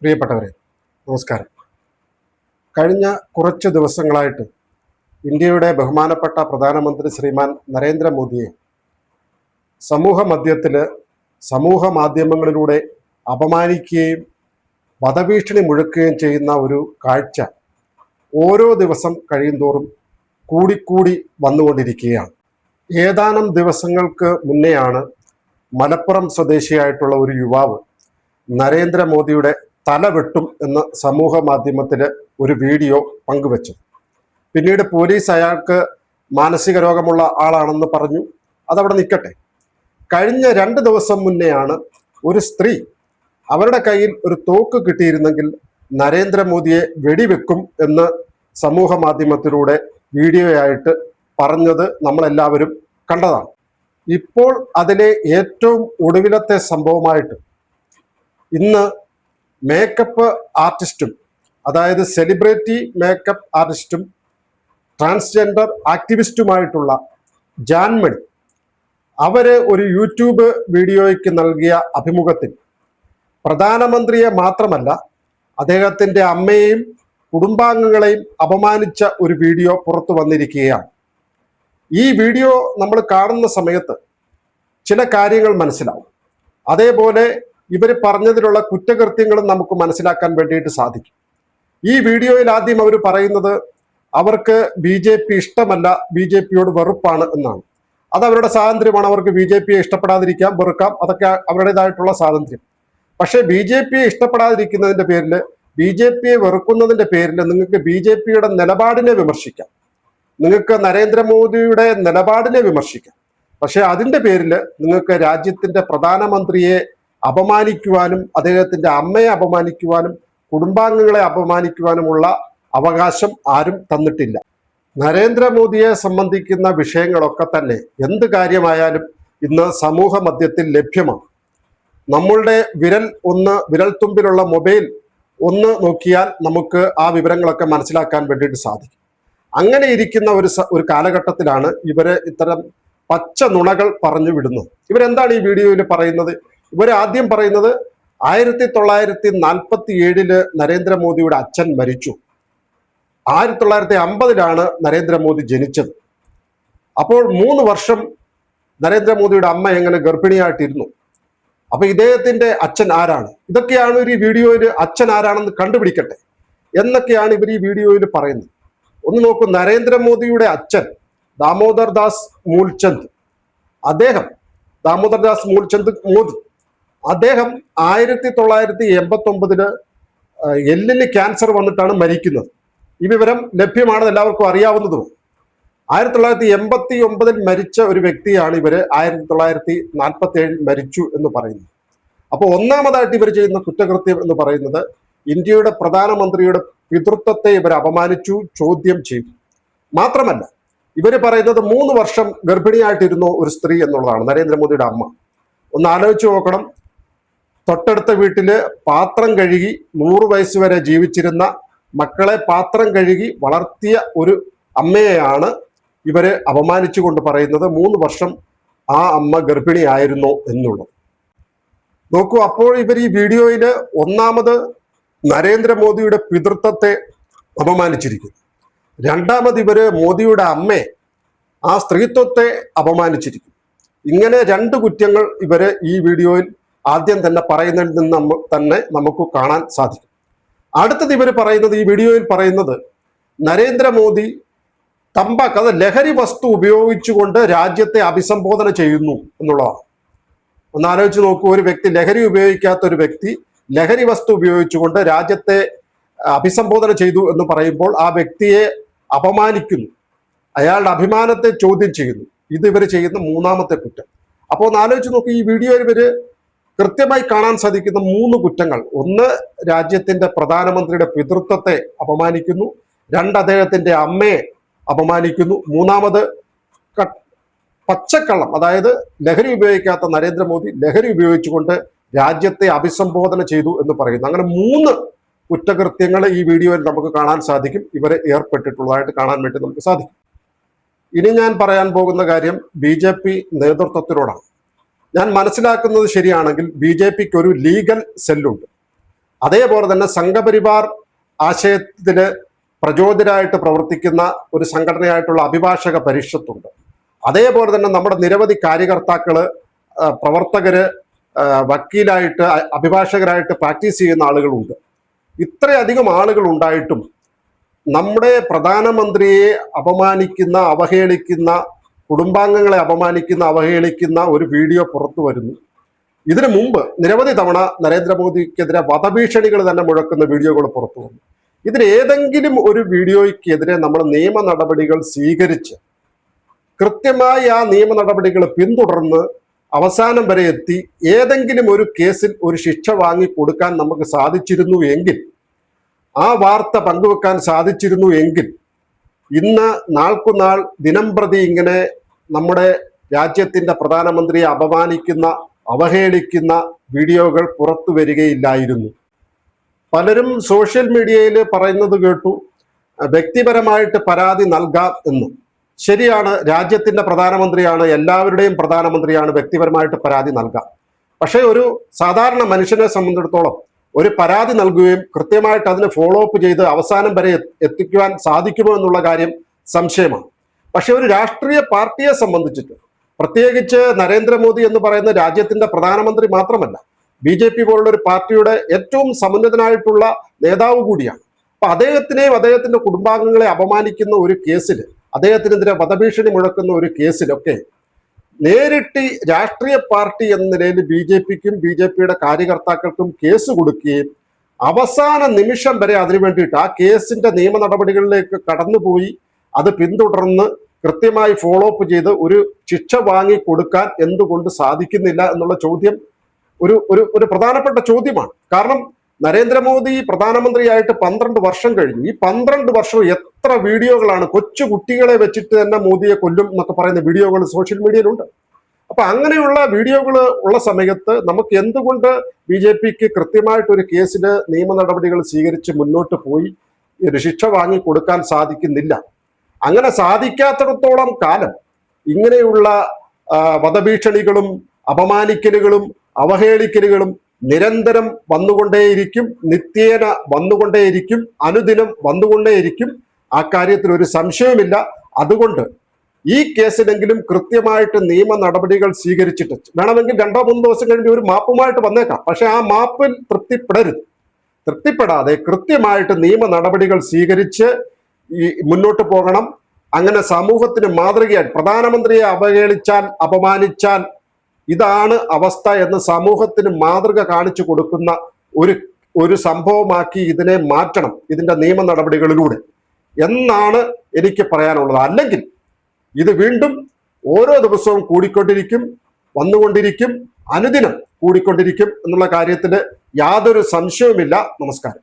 പ്രിയപ്പെട്ടവരെ, നമസ്കാരം. കഴിഞ്ഞ കുറച്ച് ദിവസങ്ങളായിട്ട് ഇന്ത്യയുടെ ബഹുമാനപ്പെട്ട പ്രധാനമന്ത്രി ശ്രീമാൻ നരേന്ദ്രമോദിയെ സമൂഹ മാധ്യമങ്ങളിലൂടെ അപമാനിക്കുകയും വധഭീഷണി മുഴക്കുകയും ചെയ്യുന്ന ഒരു കാഴ്ച ഓരോ ദിവസം കഴിയുന്തോറും കൂടിക്കൂടി വന്നുകൊണ്ടിരിക്കുകയാണ്. ഏതാനും ദിവസങ്ങൾക്ക് മുന്നെയാണ് മലപ്പുറം സ്വദേശിയായിട്ടുള്ള ഒരു യുവാവ് നരേന്ദ്രമോദിയുടെ തല വെട്ടും എന്ന് സമൂഹ മാധ്യമത്തിൽ ഒരു വീഡിയോ പങ്കുവച്ചു. പിന്നീട് പോലീസ് അയാൾക്ക് മാനസിക രോഗമുള്ള ആളാണെന്ന് പറഞ്ഞു. അതവിടെ നിൽക്കട്ടെ. കഴിഞ്ഞ 2 ദിവസം മുന്നെയാണ് ഒരു സ്ത്രീ അവരുടെ കയ്യിൽ ഒരു തോക്ക് കിട്ടിയിരുന്നെങ്കിൽ നരേന്ദ്രമോദിയെ വെടിവെക്കും എന്ന് സമൂഹ മാധ്യമത്തിലൂടെ വീഡിയോയായിട്ട് പറഞ്ഞത് നമ്മളെല്ലാവരും കണ്ടതാണ്. ഇപ്പോൾ അതിലെ ഏറ്റവും ഒടുവിലത്തെ സംഭവമായിട്ട് ഇന്ന് മേക്കപ്പ് ആർട്ടിസ്റ്റും, അതായത് സെലിബ്രിറ്റി മേക്കപ്പ് ആർട്ടിസ്റ്റും ട്രാൻസ്ജെൻഡർ ആക്ടിവിസ്റ്റുമായിട്ടുള്ള ജാൻമണി അവര് ഒരു യൂട്യൂബ് വീഡിയോയ്ക്ക് നൽകിയ അഭിമുഖത്തിൽ പ്രധാനമന്ത്രിയെ മാത്രമല്ല അദ്ദേഹത്തിൻ്റെ അമ്മയെയും കുടുംബാംഗങ്ങളെയും അപമാനിച്ച ഒരു വീഡിയോ പുറത്തു വന്നിരിക്കുകയാണ്. ഈ വീഡിയോ നമ്മൾ കാണുന്ന സമയത്ത് ചില കാര്യങ്ങൾ മനസ്സിലാവും. അതേപോലെ ഇവർ പറഞ്ഞതിലുള്ള കുറ്റകൃത്യങ്ങളും നമുക്ക് മനസ്സിലാക്കാൻ വേണ്ടിയിട്ട് സാധിക്കും. ഈ വീഡിയോയിൽ ആദ്യം അവർ പറയുന്നത് അവർക്ക് BJP ഇഷ്ടമല്ല, BJPയോട് വെറുപ്പാണ് എന്നാണ്. അത് അവരുടെ സ്വാതന്ത്ര്യമാണ്. അവർക്ക് BJPയെ ഇഷ്ടപ്പെടാതിരിക്കാം, വെറുക്കാം, അതൊക്കെ അവരുടേതായിട്ടുള്ള സ്വാതന്ത്ര്യം. പക്ഷേ BJPയെ ഇഷ്ടപ്പെടാതിരിക്കുന്നതിൻ്റെ പേരിൽ, BJPയെ വെറുക്കുന്നതിൻ്റെ പേരിൽ നിങ്ങൾക്ക് BJPയുടെ നിലപാടിനെ വിമർശിക്കാം, നിങ്ങൾക്ക് നരേന്ദ്രമോദിയുടെ നിലപാടിനെ വിമർശിക്കാം. പക്ഷേ അതിൻ്റെ പേരിൽ നിങ്ങൾക്ക് രാജ്യത്തിൻ്റെ പ്രധാനമന്ത്രിയെ അപമാനിക്കുവാനും അദ്ദേഹത്തിൻ്റെ അമ്മയെ അപമാനിക്കുവാനും കുടുംബാംഗങ്ങളെ അപമാനിക്കുവാനുമുള്ള അവകാശം ആരും തന്നിട്ടില്ല. നരേന്ദ്രമോദിയെ സംബന്ധിക്കുന്ന വിഷയങ്ങളൊക്കെ തന്നെ എന്ത് കാര്യമായാലും ഇന്ന് സമൂഹ മധ്യത്തിൽ ലഭ്യമാണ്. നമ്മളുടെ വിരൽത്തുമ്പിലുള്ള മൊബൈൽ ഒന്ന് നോക്കിയാൽ നമുക്ക് ആ വിവരങ്ങളൊക്കെ മനസ്സിലാക്കാൻ വേണ്ടിയിട്ട് സാധിക്കും. അങ്ങനെ ഇരിക്കുന്ന ഒരു കാലഘട്ടത്തിലാണ് ഇവര് ഇത്തരം പച്ച നുണകൾ പറഞ്ഞു വിടുന്നത്. ഇവരെന്താണ് ഈ വീഡിയോയിൽ പറയുന്നത്? ഇവർ ആദ്യം പറയുന്നത് 1947 നരേന്ദ്രമോദിയുടെ അച്ഛൻ മരിച്ചു, 1950 നരേന്ദ്രമോദി ജനിച്ചത്. അപ്പോൾ 3 വർഷം നരേന്ദ്രമോദിയുടെ അമ്മ എങ്ങനെ ഗർഭിണിയായിട്ടിരുന്നു? അപ്പൊ ഇദ്ദേഹത്തിന്റെ അച്ഛൻ ആരാണ്? ഇതൊക്കെയാണ് ഒരു വീഡിയോയിൽ അച്ഛൻ ആരാണെന്ന് കണ്ടുപിടിക്കട്ടെ എന്നൊക്കെയാണ് ഇവർ ഈ വീഡിയോയിൽ പറയുന്നത്. ഒന്ന് നോക്കൂ, നരേന്ദ്രമോദിയുടെ അച്ഛൻ ദാമോദർ ദാസ് മൂൽചന്ദ്, മോദി അദ്ദേഹം 1989 എല്ലിന് ക്യാൻസർ വന്നിട്ടാണ് മരിക്കുന്നത്. ഈ വിവരം ലഭ്യമാണ്, എല്ലാവർക്കും അറിയാവുന്നതും. 1989 മരിച്ച ഒരു വ്യക്തിയാണ് ഇവര് 1947 മരിച്ചു എന്ന് പറയുന്നത്. അപ്പോൾ ഒന്നാമതായിട്ട് ഇവർ ചെയ്യുന്ന കുറ്റകൃത്യം എന്ന് പറയുന്നത് ഇന്ത്യയുടെ പ്രധാനമന്ത്രിയുടെ പിതൃത്വത്തെ ഇവർ അപമാനിച്ചു, ചോദ്യം ചെയ്തു. മാത്രമല്ല ഇവര് പറയുന്നത് 3 വർഷം ഗർഭിണിയായിട്ടിരുന്നു ഒരു സ്ത്രീ എന്നുള്ളതാണ്, നരേന്ദ്രമോദിയുടെ അമ്മ. ഒന്ന് ആലോചിച്ച് നോക്കണം. തൊട്ടടുത്ത വീട്ടില് പാത്രം കഴുകി 100 വയസ്സ് വരെ ജീവിച്ചിരുന്ന മക്കളെ പാത്രം കഴുകി വളർത്തിയ ഒരു അമ്മയെയാണ് ഇവര് അപമാനിച്ചു കൊണ്ട് പറയുന്നത് 3 വർഷം ആ അമ്മ ഗർഭിണിയായിരുന്നു എന്നുള്ളത്. നോക്കൂ, അപ്പോൾ ഇവർ ഈ വീഡിയോയില് ഒന്നാമത് നരേന്ദ്രമോദിയുടെ പിതൃത്വത്തെ അപമാനിച്ചിരിക്കുന്നു. രണ്ടാമത് ഇവര് മോദിയുടെ അമ്മയെ, ആ സ്ത്രീത്വത്തെ അപമാനിച്ചിരിക്കുന്നു. ഇങ്ങനെ 2 കുറ്റങ്ങൾ ഇവര് ഈ വീഡിയോയിൽ ആദ്യം തന്നെ പറയുന്നതിൽ നിന്ന് തന്നെ നമുക്ക് കാണാൻ സാധിക്കും. അടുത്തത് ഇവർ പറയുന്നത്, ഈ വീഡിയോയിൽ പറയുന്നത് നരേന്ദ്രമോദി തമ്പാക്ക്, അത് ലഹരി വസ്തു ഉപയോഗിച്ചുകൊണ്ട് രാജ്യത്തെ അഭിസംബോധന ചെയ്യുന്നു എന്നുള്ളതാണ്. ഒന്ന് ആലോചിച്ച് നോക്കൂ, ഒരു വ്യക്തി, ലഹരി ഉപയോഗിക്കാത്ത ഒരു വ്യക്തി ലഹരി വസ്തു ഉപയോഗിച്ചുകൊണ്ട് രാജ്യത്തെ അഭിസംബോധന ചെയ്തു എന്ന് പറയുമ്പോൾ ആ വ്യക്തിയെ അപമാനിക്കുന്നു, അയാളുടെ അഭിമാനത്തെ ചോദ്യം ചെയ്യുന്നു. ഇത് ഇവർ ചെയ്യുന്ന 3ാമത്തെ കുറ്റം. അപ്പോൾ ഒന്ന് ആലോചിച്ച് നോക്കൂ, ഈ വീഡിയോയിൽ ഇവര് കൃത്യമായി കാണാൻ സാധിക്കുന്ന 3 കുറ്റങ്ങൾ. ഒന്ന്, രാജ്യത്തിന്റെ പ്രധാനമന്ത്രിയുടെ പിതൃത്വത്തെ അപമാനിക്കുന്നു. 2, അദ്ദേഹത്തിന്റെ അമ്മയെ അപമാനിക്കുന്നു. 3ാമത് പച്ചക്കള്ളം, അതായത് ലഹരി ഉപയോഗിക്കാത്ത നരേന്ദ്രമോദി ലഹരി ഉപയോഗിച്ചുകൊണ്ട് രാജ്യത്തെ അഭിസംബോധന ചെയ്തു എന്ന് പറയുന്നു. അങ്ങനെ 3 കുറ്റകൃത്യങ്ങൾ ഈ വീഡിയോയിൽ നമുക്ക് കാണാൻ സാധിക്കും, ഇവരെ ഏർപ്പെട്ടിട്ടുള്ളതായിട്ട് കാണാൻ വേണ്ടി നമുക്ക് സാധിക്കും. ഇനി ഞാൻ പറയാൻ പോകുന്ന കാര്യം BJP നേതൃത്വത്തിനോടാണ്. ഞാൻ മനസ്സിലാക്കുന്നത് ശരിയാണെങ്കിൽ BJPക്ക് ഒരു ലീഗൽ സെല്ലുണ്ട്. അതേപോലെ തന്നെ സംഘപരിവാർ ആശയത്തിന് പ്രചോദനമായിട്ട് പ്രവർത്തിക്കുന്ന ഒരു സംഘടനയായിട്ടുള്ള അഭിഭാഷക പരിഷത്തുണ്ട്. അതേപോലെ തന്നെ നമ്മുടെ നിരവധി കാര്യകർത്താക്കള്, പ്രവർത്തകര്, വക്കീലായിട്ട്, അഭിഭാഷകരായിട്ട് പ്രാക്ടീസ് ചെയ്യുന്ന ആളുകളുണ്ട്. ഇത്രയധികം ആളുകൾ ഉണ്ടായിട്ടും നമ്മുടെ പ്രധാനമന്ത്രിയെ അപമാനിക്കുന്ന, അവഹേളിക്കുന്ന, കുടുംബാംഗങ്ങളെ അപമാനിക്കുന്ന, അവഹേളിക്കുന്ന ഒരു വീഡിയോ പുറത്തു വരുന്നു. ഇതിനു മുമ്പ് നിരവധി തവണ നരേന്ദ്രമോദിക്കെതിരെ വധഭീഷണികൾ തന്നെ മുഴക്കുന്ന വീഡിയോകൾ പുറത്തു വന്നു. ഇതിന് ഏതെങ്കിലും ഒരു വീഡിയോയ്ക്കെതിരെ നമ്മൾ നിയമ നടപടികൾ സ്വീകരിച്ച് കൃത്യമായി ആ നിയമ നടപടികൾ പിന്തുടർന്ന് അവസാനം വരെ എത്തി ഏതെങ്കിലും ഒരു കേസിൽ ഒരു ശിക്ഷ വാങ്ങി കൊടുക്കാൻ നമുക്ക് സാധിച്ചിരുന്നു എങ്കിൽ, ആ വാർത്ത പങ്കുവെക്കാൻ സാധിച്ചിരുന്നു എങ്കിൽ, ഇന്ന് നാൾക്കുനാൾ ദിനം പ്രതി ഇങ്ങനെ നമ്മുടെ രാജ്യത്തിന്റെ പ്രധാനമന്ത്രിയെ അപമാനിക്കുന്ന, അവഹേളിക്കുന്ന വീഡിയോകൾ പുറത്തു വരികയില്ലായിരുന്നു. പലരും സോഷ്യൽ മീഡിയയിൽ പറയുന്നത് കേട്ടു, വ്യക്തിപരമായിട്ട് പരാതി നൽകാം എന്ന്. ശരിയാണ്, രാജ്യത്തിന്റെ പ്രധാനമന്ത്രിയാണ്, എല്ലാവരുടെയും പ്രധാനമന്ത്രിയാണ്, വ്യക്തിപരമായിട്ട് പരാതി നൽകാം. പക്ഷേ ഒരു സാധാരണ മനുഷ്യനെ സംബന്ധിച്ചിടത്തോളം ഒരു പരാതി നൽകുകയും കൃത്യമായിട്ട് അതിന് ഫോളോ അപ്പ് ചെയ്ത് അവസാനം വരെ എത്തിക്കുവാൻ സാധിക്കുമോ എന്നുള്ള കാര്യം സംശയമാണ്. പക്ഷെ ഒരു രാഷ്ട്രീയ പാർട്ടിയെ സംബന്ധിച്ചിട്ട്, പ്രത്യേകിച്ച് നരേന്ദ്രമോദി എന്ന് പറയുന്ന രാജ്യത്തിന്റെ പ്രധാനമന്ത്രി മാത്രമല്ല, BJP പോലുള്ള ഒരു പാർട്ടിയുടെ ഏറ്റവും സമുന്നതനായിട്ടുള്ള നേതാവ് കൂടിയാണ്. അപ്പൊ അദ്ദേഹത്തിനെയും അദ്ദേഹത്തിന്റെ കുടുംബാംഗങ്ങളെ അപമാനിക്കുന്ന ഒരു കേസിൽ, അദ്ദേഹത്തിനെതിരെ വധഭീഷണി മുഴക്കുന്ന ഒരു കേസിലൊക്കെ നേരിട്ട് രാഷ്ട്രീയ പാർട്ടി എന്ന നിലയിൽ BJPക്കും BJPയുടെ കാര്യകർത്താക്കൾക്കും കേസ് കൊടുക്കുകയും അവസാന നിമിഷം വരെ അതിനു വേണ്ടിയിട്ട് ആ കേസിന്റെ നിയമ നടപടികളിലേക്ക് കടന്നുപോയി അത് പിന്തുടർന്ന് കൃത്യമായി ഫോളോ അപ്പ് ചെയ്ത് ഒരു ശിക്ഷ വാങ്ങി കൊടുക്കാൻ എന്തുകൊണ്ട് സാധിക്കുന്നില്ല എന്നുള്ള ചോദ്യം ഒരു പ്രധാനപ്പെട്ട ചോദ്യമാണ്. കാരണം നരേന്ദ്രമോദി പ്രധാനമന്ത്രിയായിട്ട് 12 വർഷം കഴിഞ്ഞു. ഈ 12 വർഷം എത്ര വീഡിയോകളാണ്, കൊച്ചു കുട്ടികളെ വെച്ചിട്ട് തന്നെ മോദിയെ കൊല്ലും എന്നൊക്കെ പറയുന്ന വീഡിയോകൾ സോഷ്യൽ മീഡിയയിലുണ്ട്. അപ്പൊ അങ്ങനെയുള്ള വീഡിയോകൾ ഉള്ള സമയത്ത് നമുക്ക് എന്തുകൊണ്ട് BJPക്ക് കൃത്യമായിട്ടൊരു കേസിന് നിയമ നടപടികൾ സ്വീകരിച്ച് മുന്നോട്ട് പോയി ഒരു ശിക്ഷ വാങ്ങി കൊടുക്കാൻ സാധിക്കുന്നില്ല? അങ്ങനെ സാധിക്കാത്തിടത്തോളം കാലം ഇങ്ങനെയുള്ള വധഭീഷണികളും അപമാനിക്കലുകളും അവഹേളിക്കലുകളും നിരന്തരം വന്നുകൊണ്ടേയിരിക്കും, നിത്യേന വന്നുകൊണ്ടേയിരിക്കും, അനുദിനം വന്നുകൊണ്ടേയിരിക്കും. ആ കാര്യത്തിൽ ഒരു സംശയവുമില്ല. അതുകൊണ്ട് ഈ കേസിലെങ്കിലും കൃത്യമായിട്ട് നിയമ നടപടികൾ സ്വീകരിച്ചിട്ട് വേണമെങ്കിൽ 2-3 ദിവസം കഴിഞ്ഞ് ഒരു മാപ്പുമായിട്ട് വന്നേക്കാം. പക്ഷെ ആ മാപ്പിൽ തൃപ്തിപ്പെടാതെ കൃത്യമായിട്ട് നിയമ നടപടികൾ സ്വീകരിച്ച് മുന്നോട്ട് പോകണം. അങ്ങനെ സമൂഹത്തിന് മാതൃകയായി, പ്രധാനമന്ത്രിയെ അവഹേളിച്ചാൽ, അപമാനിച്ചാൽ ഇതാണ് അവസ്ഥ എന്ന് സമൂഹത്തിന് മാതൃക കാണിച്ചു കൊടുക്കുന്ന ഒരു സംഭവമാക്കി ഇതിനെ മാറ്റണം, ഇതിന്റെ നിയമ നടപടികളിലൂടെ എന്നാണ് എനിക്ക് പറയാനുള്ളത്. അല്ലെങ്കിൽ ഇത് വീണ്ടും ഓരോ ദിവസവും കൂടിക്കൊണ്ടിരിക്കും, വന്നുകൊണ്ടിരിക്കും, അനുദിനം കൂടിക്കൊണ്ടിരിക്കും എന്നുള്ള കാര്യത്തിൽ യാതൊരു സംശയവുമില്ല. നമസ്കാരം.